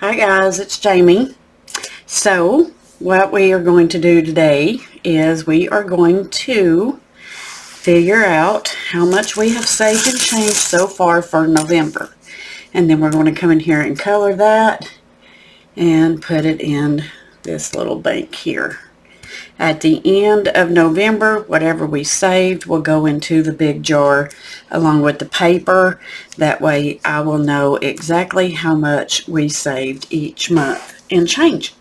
Hi guys, it's Jamie. So what we are going to do today is we are going to figure out how much we have saved and changed so far for November. And then we're going to come in here and color that and put it in this little bank here. At the end of November, whatever we saved will go into the big jar along with the paper. That way I will know exactly how much we saved each month and change.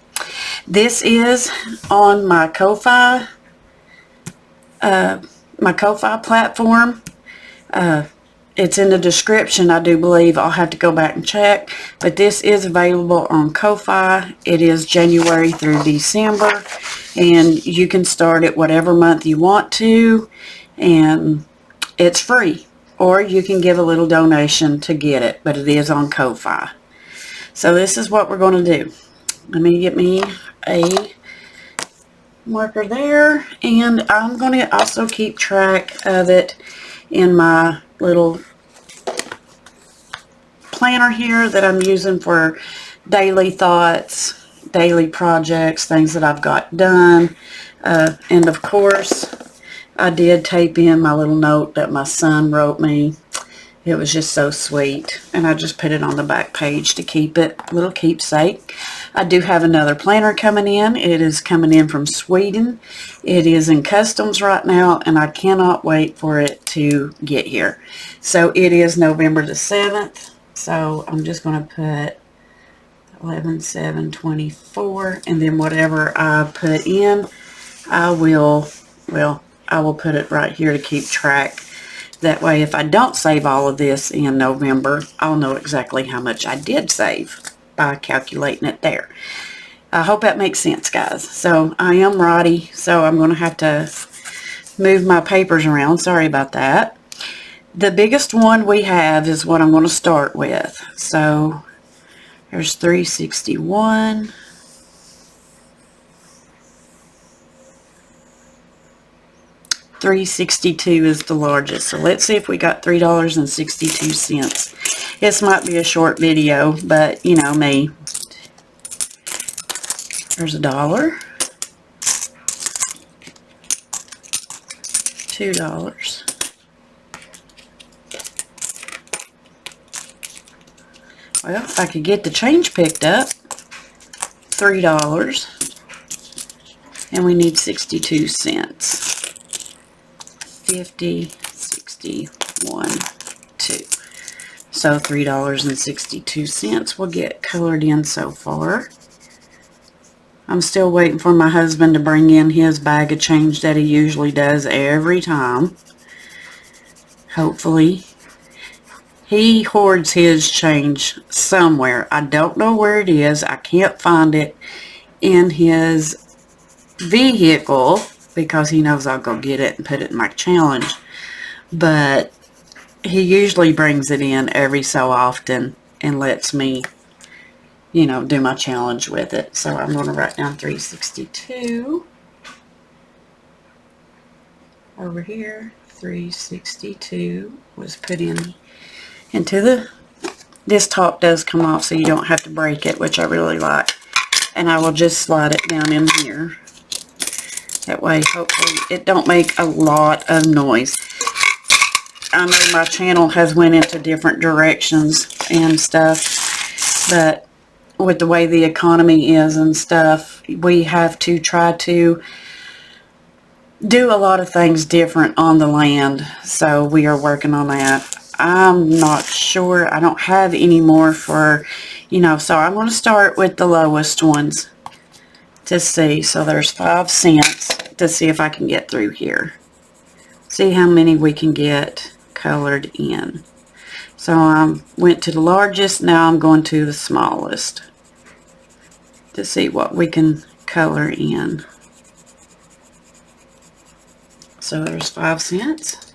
This is on my Ko-Fi, platform. It's in the description, I do believe. I'll have to go back and check. But this is available on Ko-Fi. It is January through December. And you can start it whatever month you want to. And it's free. Or you can give a little donation to get it. But it is on Ko-Fi. So this is what we're going to do. Let me get me a marker there. And I'm going to also keep track of it in my little planner here that I'm using for daily thoughts, daily projects, things that I've got done. And of course, I did tape in my little note that my son wrote me. It was just so sweet. And I just put it on the back page to keep it, a little keepsake. I do have another planner coming in. It is coming in from Sweden. It is in customs right now, and I cannot wait for it to get here. So it is November the 7th. So I'm just going to put 11/7/24, and then whatever I put in, I will put it right here to keep track. That way, if I don't save all of this in November, I'll know exactly how much I did save by calculating it there. I hope that makes sense, guys. So I am Roddy, so I'm going to have to move my papers around. Sorry about that. The biggest one we have is what I'm going to start with. So there's 361. $3.62 is the largest. So let's see if we got $3.62. This might be a short video, but you know me. There's $1, $2. Well, if I could get the change picked up, $3, and we need 62 cents. 50, 61, 2. So $3.62 will get colored in so far. I'm still waiting for my husband to bring in his bag of change that he usually does every time. Hopefully. He hoards his change somewhere. I don't know where it is. I can't find it in his vehicle because he knows I'll go get it and put it in my challenge. But he usually brings it in every so often and lets me, you know, do my challenge with it. So I'm going to write down 362 over here. 362 was put in into this top does come off so you don't have to break it, which I really like. And I will just slide it down in here. That way, hopefully, it don't make a lot of noise. I know my channel has went into different directions and stuff, but with the way the economy is and stuff, we have to try to do a lot of things different on the land. So we are working on that. I'm not sure. I don't have any more for, you know, so I'm going to start with the lowest ones to see. So there's 5 cents to see if I can get through here. See how many we can get colored in. So I went to the largest. Now I'm going to the smallest to see what we can color in. So there's 5 cents.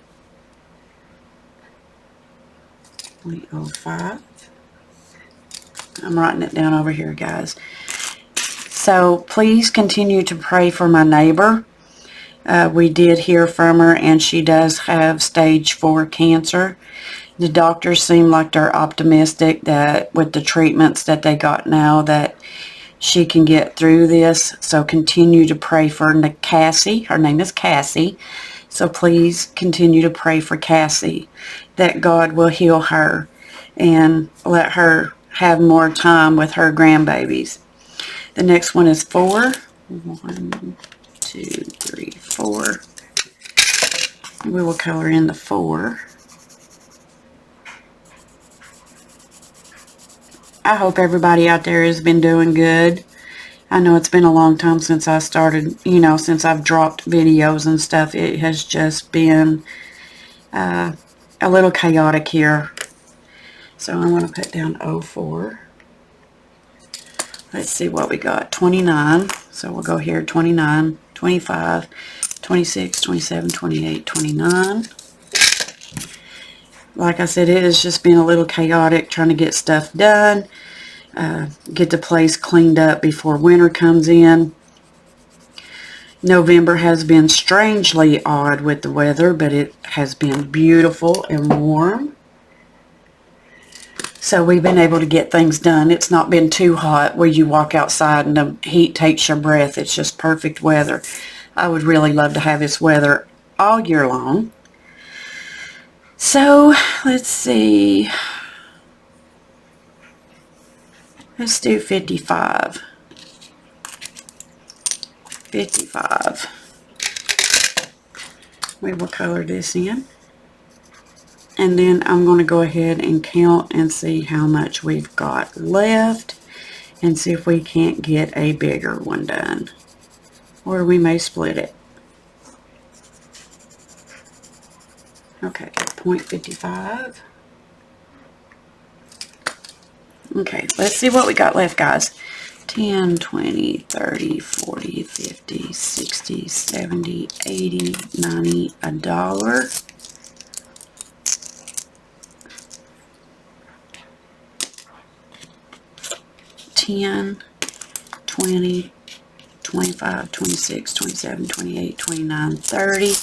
0.05. I'm writing it down over here, guys. So please continue to pray for my neighbor. We did hear from her, and she does have stage 4 cancer. The doctors seem like they're optimistic that with the treatments that they got now that she can get through this. So continue to pray for Cassie. Her name is Cassie. So please continue to pray for Cassie that God will heal her and let her have more time with her grandbabies. The next one is 4. 1, 2, 3, 4. We will color in the 4. I hope everybody out there has been doing good. I know it's been a long time since I started, since I've dropped videos and stuff. It has just been a little chaotic here. So I want to put down 04. Let's see what we got. 29. So we'll go here 29, 25, 26, 27, 28, 29. Like I said, it has just been a little chaotic trying to get stuff done, get the place cleaned up before winter comes in. November has been strangely odd with the weather, but it has been beautiful and warm. So we've been able to get things done. It's not been too hot where you walk outside and the heat takes your breath. It's just perfect weather. I would really love to have this weather all year long. So, let's see. Let's do 55. 55. We will color this in. And then I'm going to go ahead and count and see how much we've got left. And see if we can't get a bigger one done. Or we may split it. Okay, 0.55. Okay, let's see what we got left, guys. 10, 20, 30, 40, 50, 60, 70, 80, 90, $1. $10, 20, 25, 26, 27, 28, 29, 30,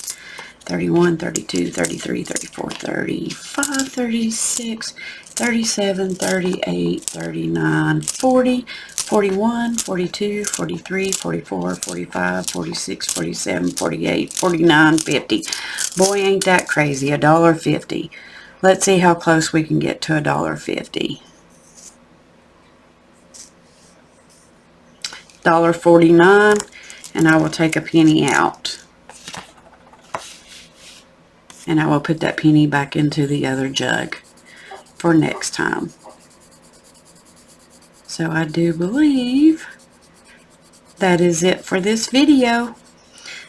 31, 32, 33, 34, 35, 36, 37, 38, 39, 40, 41, 42, 43, 44, 45, 46, 47, 48, 49, 50. Boy, ain't that crazy. $1.50. Let's see how close we can get to $1.50. $1.49, and I will take a penny out. And I will put that penny back into the other jug for next time. So I do believe that is it for this video.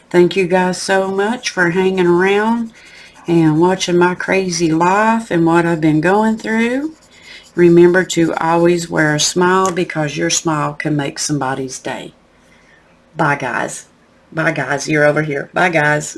Thank you guys so much for hanging around and watching my crazy life and what I've been going through. Remember to always wear a smile because your smile can make somebody's day. Bye, guys. Bye, guys. You're over here. Bye, guys.